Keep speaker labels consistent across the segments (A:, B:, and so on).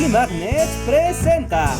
A: Magnet presenta.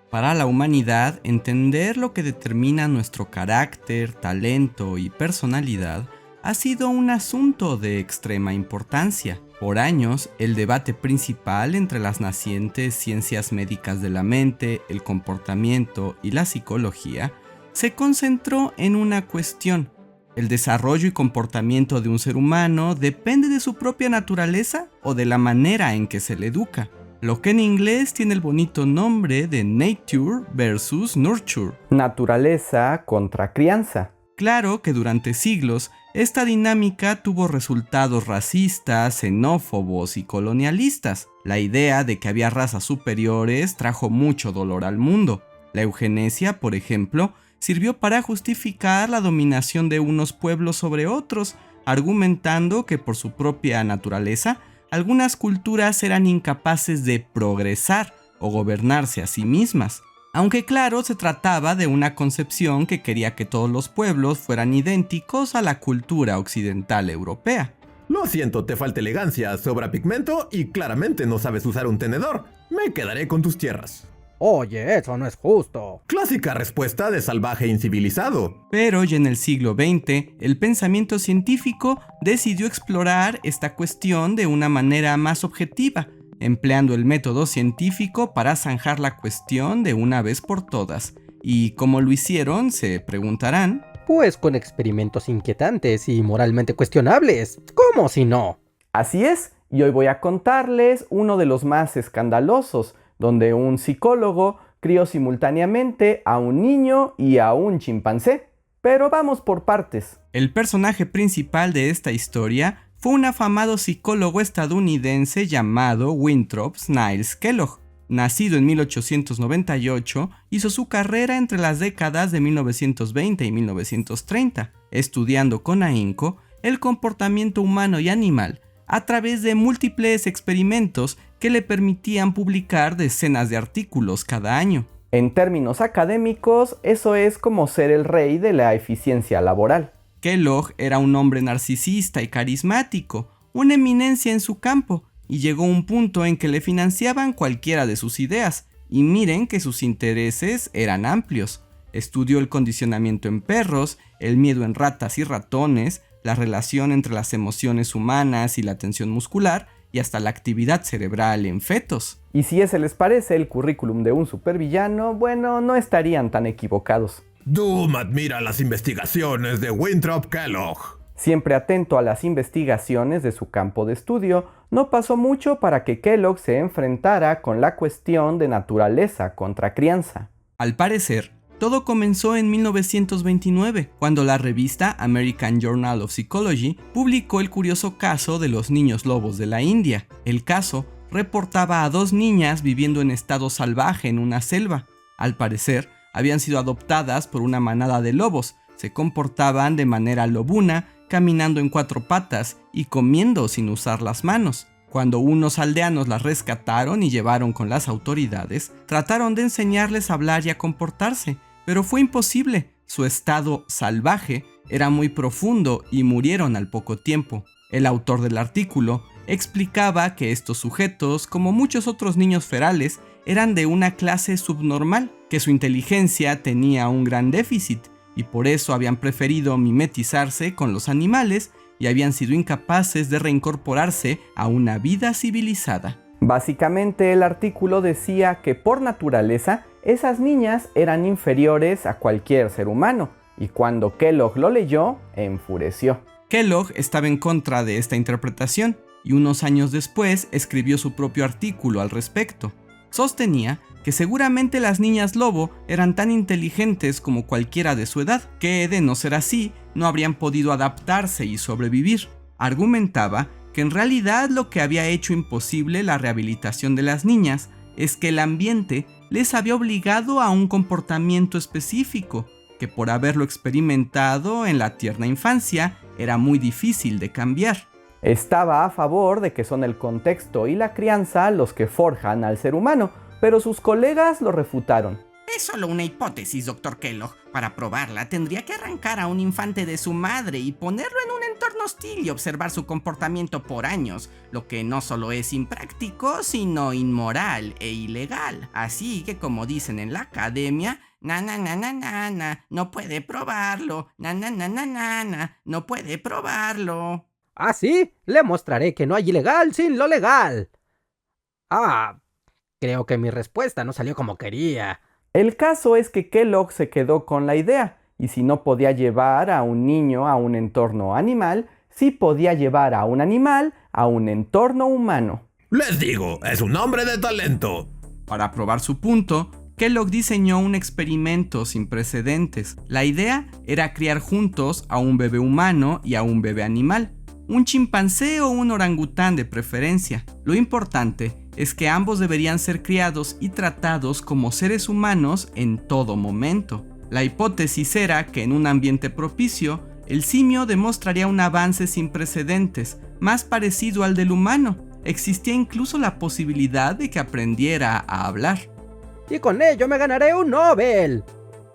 B: Para la humanidad, entender lo que determina nuestro carácter, talento y personalidad ha sido un asunto de extrema importancia. Por años, el debate principal entre las nacientes ciencias médicas de la mente, el comportamiento y la psicología se concentró en una cuestión. ¿El desarrollo y comportamiento de un ser humano depende de su propia naturaleza o de la manera en que se le educa? Lo que en inglés tiene el bonito nombre de Nature versus Nurture.
C: Naturaleza contra crianza.
B: Claro que durante siglos esta dinámica tuvo resultados racistas, xenófobos y colonialistas. La idea de que había razas superiores trajo mucho dolor al mundo. La eugenesia, por ejemplo, sirvió para justificar la dominación de unos pueblos sobre otros, argumentando que por su propia naturaleza, algunas culturas eran incapaces de progresar o gobernarse a sí mismas. Aunque claro, se trataba de una concepción que quería que todos los pueblos fueran idénticos a la cultura occidental europea.
D: Lo siento, te falta elegancia, sobra pigmento y claramente no sabes usar un tenedor. Me quedaré con tus tierras.
A: Oye, eso no es justo.
D: Clásica respuesta de salvaje incivilizado.
B: Pero ya en el siglo XX, el pensamiento científico decidió explorar esta cuestión de una manera más objetiva, empleando el método científico para zanjar la cuestión de una vez por todas. ¿Y cómo lo hicieron?, se preguntarán.
A: Pues con experimentos inquietantes y moralmente cuestionables. ¿Cómo si no?
C: Así es, y hoy voy a contarles uno de los más escandalosos, donde un psicólogo crió simultáneamente a un niño y a un chimpancé. Pero vamos por partes.
B: El personaje principal de esta historia fue un afamado psicólogo estadounidense llamado Winthrop Niles Kellogg. Nacido en 1898, hizo su carrera entre las décadas de 1920 y 1930, estudiando con ahínco el comportamiento humano y animal a través de múltiples experimentos que le permitían publicar decenas de artículos cada año.
C: En términos académicos, eso es como ser el rey de la eficiencia laboral.
B: Kellogg era un hombre narcisista y carismático, una eminencia en su campo, y llegó a un punto en que le financiaban cualquiera de sus ideas, y miren que sus intereses eran amplios. Estudió el condicionamiento en perros, el miedo en ratas y ratones, la relación entre las emociones humanas y la tensión muscular, y hasta la actividad cerebral en fetos.
C: Y si ese les parece el currículum de un supervillano, bueno, no estarían tan equivocados.
D: Doom admira las investigaciones de Winthrop Kellogg.
C: Siempre atento a las investigaciones de su campo de estudio, no pasó mucho para que Kellogg se enfrentara con la cuestión de naturaleza contra crianza.
B: Al parecer, todo comenzó en 1929, cuando la revista American Journal of Psychology publicó el curioso caso de los niños lobos de la India. El caso reportaba a dos niñas viviendo en estado salvaje en una selva. Al parecer, habían sido adoptadas por una manada de lobos, se comportaban de manera lobuna, caminando en cuatro patas y comiendo sin usar las manos. Cuando unos aldeanos las rescataron y llevaron con las autoridades, trataron de enseñarles a hablar y a comportarse, pero fue imposible. Su estado salvaje era muy profundo y murieron al poco tiempo. El autor del artículo explicaba que estos sujetos, como muchos otros niños ferales, eran de una clase subnormal, que su inteligencia tenía un gran déficit y por eso habían preferido mimetizarse con los animales y habían sido incapaces de reincorporarse a una vida civilizada.
C: Básicamente el artículo decía que por naturaleza esas niñas eran inferiores a cualquier ser humano, y cuando Kellogg lo leyó, enfureció.
B: Kellogg estaba en contra de esta interpretación y unos años después escribió su propio artículo al respecto. Sostenía que seguramente las niñas lobo eran tan inteligentes como cualquiera de su edad, que de no ser así, no habrían podido adaptarse y sobrevivir. Argumentaba que en realidad lo que había hecho imposible la rehabilitación de las niñas es que el ambiente les había obligado a un comportamiento específico, que por haberlo experimentado en la tierna infancia era muy difícil de cambiar.
C: Estaba a favor de que son el contexto y la crianza los que forjan al ser humano, pero sus colegas lo refutaron.
E: Es solo una hipótesis, Dr. Kellogg. Para probarla, tendría que arrancar a un infante de su madre y ponerlo en un entorno hostil y observar su comportamiento por años, lo que no solo es impráctico, sino inmoral e ilegal. Así que, como dicen en la academia, no puede probarlo, no puede probarlo.
A: Ah, sí, le mostraré que no hay ilegal sin lo legal. Ah, creo que mi respuesta no salió como quería.
C: El caso es que Kellogg se quedó con la idea, y si no podía llevar a un niño a un entorno animal, sí podía llevar a un animal a un entorno humano.
D: Les digo, es un hombre de talento.
B: Para probar su punto, Kellogg diseñó un experimento sin precedentes. La idea era criar juntos a un bebé humano y a un bebé animal, un chimpancé o un orangután de preferencia. Lo importante es que ambos deberían ser criados y tratados como seres humanos en todo momento. La hipótesis era que en un ambiente propicio, el simio demostraría un avance sin precedentes, más parecido al del humano. Existía incluso la posibilidad de que aprendiera a hablar.
A: Y con ello me ganaré un Nobel.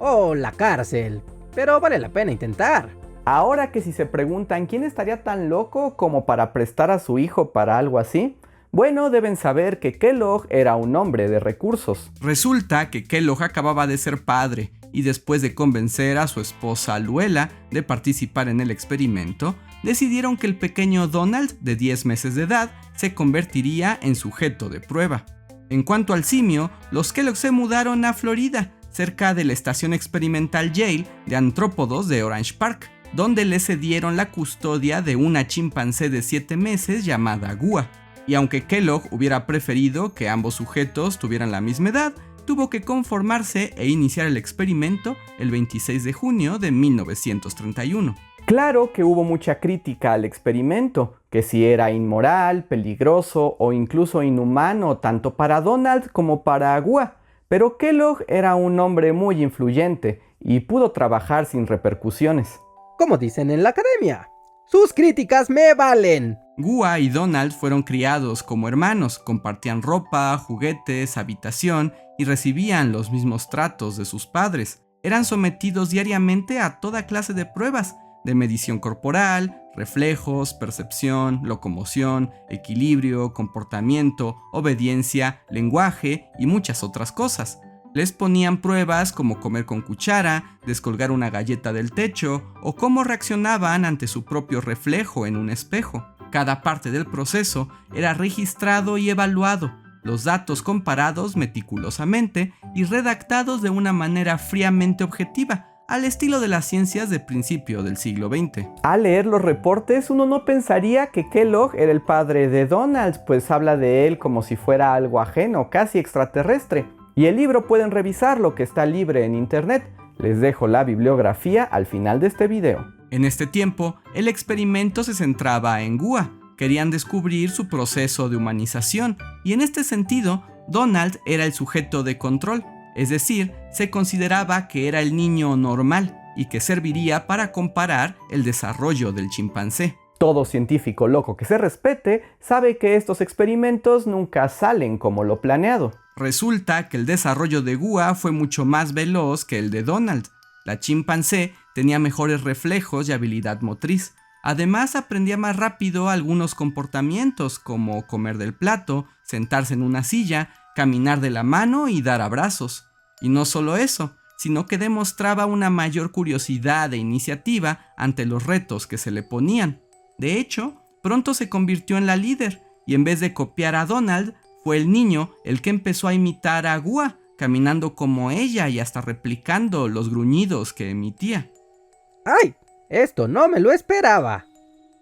A: O la cárcel. Pero vale la pena intentar.
C: Ahora que si se preguntan quién estaría tan loco como para prestar a su hijo para algo así, bueno, deben saber que Kellogg era un hombre de recursos.
B: Resulta que Kellogg acababa de ser padre y después de convencer a su esposa Luella de participar en el experimento, decidieron que el pequeño Donald, de 10 meses de edad, se convertiría en sujeto de prueba. En cuanto al simio, los Kellogg se mudaron a Florida, cerca de la estación experimental Yale de antrópodos de Orange Park, donde le cedieron la custodia de una chimpancé de 7 meses llamada Gua. Y aunque Kellogg hubiera preferido que ambos sujetos tuvieran la misma edad, tuvo que conformarse e iniciar el experimento el 26 de junio de 1931.
C: Claro que hubo mucha crítica al experimento, que si era inmoral, peligroso o incluso inhumano tanto para Donald como para Gua, pero Kellogg era un hombre muy influyente y pudo trabajar sin repercusiones.
A: Como dicen en la academia, sus críticas me valen.
B: Gua y Donald fueron criados como hermanos, compartían ropa, juguetes, habitación y recibían los mismos tratos de sus padres. Eran sometidos diariamente a toda clase de pruebas, de medición corporal, reflejos, percepción, locomoción, equilibrio, comportamiento, obediencia, lenguaje y muchas otras cosas. Les ponían pruebas como comer con cuchara, descolgar una galleta del techo o cómo reaccionaban ante su propio reflejo en un espejo. Cada parte del proceso era registrado y evaluado, los datos comparados meticulosamente y redactados de una manera fríamente objetiva, al estilo de las ciencias de principio del siglo XX.
C: Al leer los reportes, uno no pensaría que Kellogg era el padre de Donald, pues habla de él como si fuera algo ajeno, casi extraterrestre. Y el libro pueden revisarlo, que está libre en internet. Les dejo la bibliografía al final de este video.
B: En este tiempo, el experimento se centraba en Gua. Querían descubrir su proceso de humanización, y en este sentido, Donald era el sujeto de control, es decir, se consideraba que era el niño normal y que serviría para comparar el desarrollo del chimpancé.
C: Todo científico loco que se respete sabe que estos experimentos nunca salen como lo planeado.
B: Resulta que el desarrollo de Gua fue mucho más veloz que el de Donald. La chimpancé tenía mejores reflejos y habilidad motriz. Además, aprendía más rápido algunos comportamientos como comer del plato, sentarse en una silla, caminar de la mano y dar abrazos. Y no solo eso, sino que demostraba una mayor curiosidad e iniciativa ante los retos que se le ponían. De hecho, pronto se convirtió en la líder, y en vez de copiar a Donald, fue el niño el que empezó a imitar a Gua, caminando como ella y hasta replicando los gruñidos que emitía.
A: ¡Ay! Esto no me lo esperaba.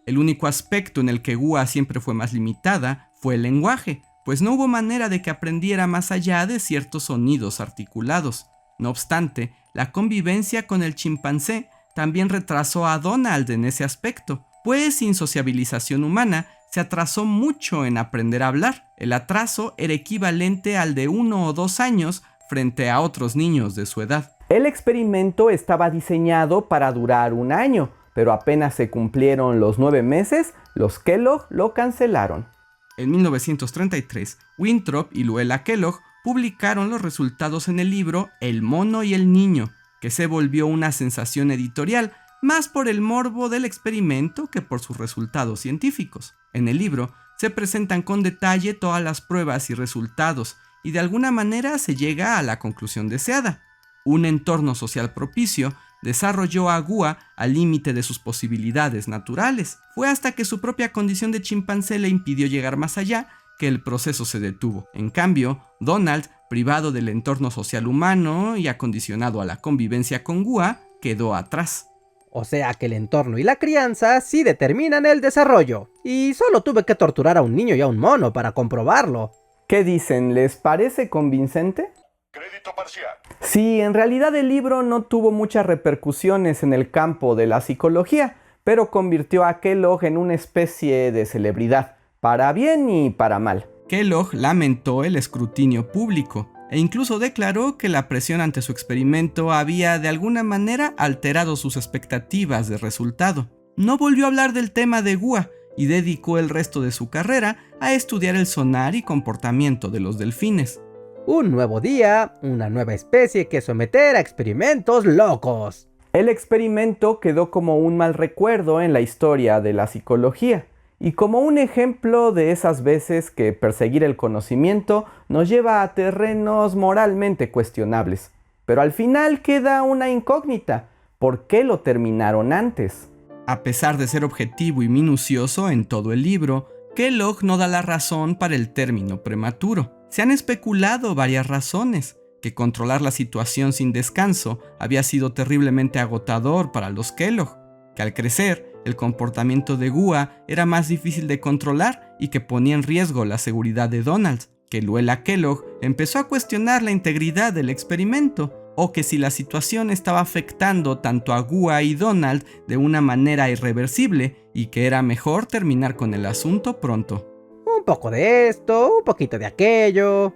B: El único aspecto en el que Gua siempre fue más limitada fue el lenguaje, pues no hubo manera de que aprendiera más allá de ciertos sonidos articulados. No obstante, la convivencia con el chimpancé también retrasó a Donald en ese aspecto, pues sin sociabilización humana se atrasó mucho en aprender a hablar. El atraso era equivalente al de 1 o 2 años frente a otros niños de su edad.
C: El experimento estaba diseñado para durar 1 año, pero apenas se cumplieron los 9 meses, los Kellogg lo cancelaron.
B: En 1933, Winthrop y Luella Kellogg publicaron los resultados en el libro El mono y el niño, que se volvió una sensación editorial, más por el morbo del experimento que por sus resultados científicos. En el libro se presentan con detalle todas las pruebas y resultados, y de alguna manera se llega a la conclusión deseada. Un entorno social propicio desarrolló a Gua al límite de sus posibilidades naturales. Fue hasta que su propia condición de chimpancé le impidió llegar más allá que el proceso se detuvo. En cambio, Donald, privado del entorno social humano y acondicionado a la convivencia con Gua, quedó atrás.
A: O sea que el entorno y la crianza sí determinan el desarrollo. Y solo tuve que torturar a un niño y a un mono para comprobarlo.
C: ¿Qué dicen? ¿Les parece convincente?
F: Crédito parcial.
C: Sí, en realidad el libro no tuvo muchas repercusiones en el campo de la psicología, pero convirtió a Kellogg en una especie de celebridad, para bien y para mal.
B: Kellogg lamentó el escrutinio público e incluso declaró que la presión ante su experimento había de alguna manera alterado sus expectativas de resultado. No volvió a hablar del tema de Gua y dedicó el resto de su carrera a estudiar el sonar y comportamiento de los delfines.
A: Un nuevo día, una nueva especie que someter a experimentos locos.
C: El experimento quedó como un mal recuerdo en la historia de la psicología y como un ejemplo de esas veces que perseguir el conocimiento nos lleva a terrenos moralmente cuestionables. Pero al final queda una incógnita. ¿Por qué lo terminaron antes?
B: A pesar de ser objetivo y minucioso en todo el libro, Kellogg no da la razón para el término prematuro. Se han especulado varias razones, que controlar la situación sin descanso había sido terriblemente agotador para los Kellogg, que al crecer, el comportamiento de Gua era más difícil de controlar y que ponía en riesgo la seguridad de Donald, que Luella Kellogg empezó a cuestionar la integridad del experimento, o que si la situación estaba afectando tanto a Gua y Donald de una manera irreversible y que era mejor terminar con el asunto pronto.
A: Un poco de esto, un poquito de aquello.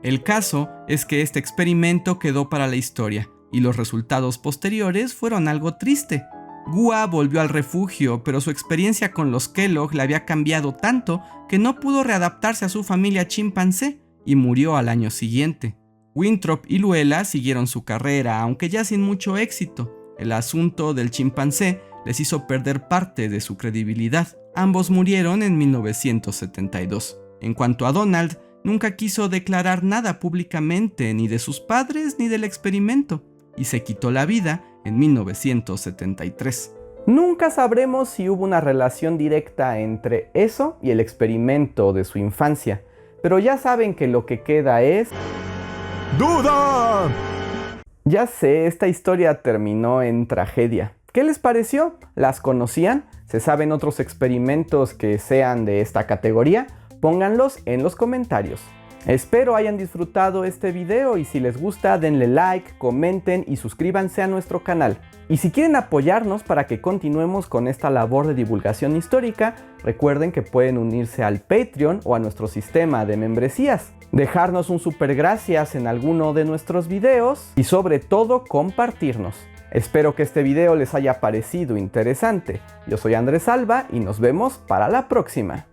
B: El caso es que este experimento quedó para la historia y los resultados posteriores fueron algo triste. Gua volvió al refugio, pero su experiencia con los Kellogg le había cambiado tanto que no pudo readaptarse a su familia chimpancé y murió al año siguiente. Winthrop y Luella siguieron su carrera, aunque ya sin mucho éxito. El asunto del chimpancé les hizo perder parte de su credibilidad. Ambos murieron en 1972. En cuanto a Donald, nunca quiso declarar nada públicamente ni de sus padres ni del experimento, y se quitó la vida en 1973.
C: Nunca sabremos si hubo una relación directa entre eso y el experimento de su infancia, pero ya saben que lo que queda es...
D: ¡Duda!
C: Ya sé, esta historia terminó en tragedia. ¿Qué les pareció? ¿Las conocían? ¿Se saben otros experimentos que sean de esta categoría? Pónganlos en los comentarios. Espero hayan disfrutado este video y si les gusta denle like, comenten y suscríbanse a nuestro canal. Y si quieren apoyarnos para que continuemos con esta labor de divulgación histórica, recuerden que pueden unirse al Patreon o a nuestro sistema de membresías, dejarnos un super gracias en alguno de nuestros videos y sobre todo compartirnos. Espero que este video les haya parecido interesante. Yo soy Andrés Alba y nos vemos para la próxima.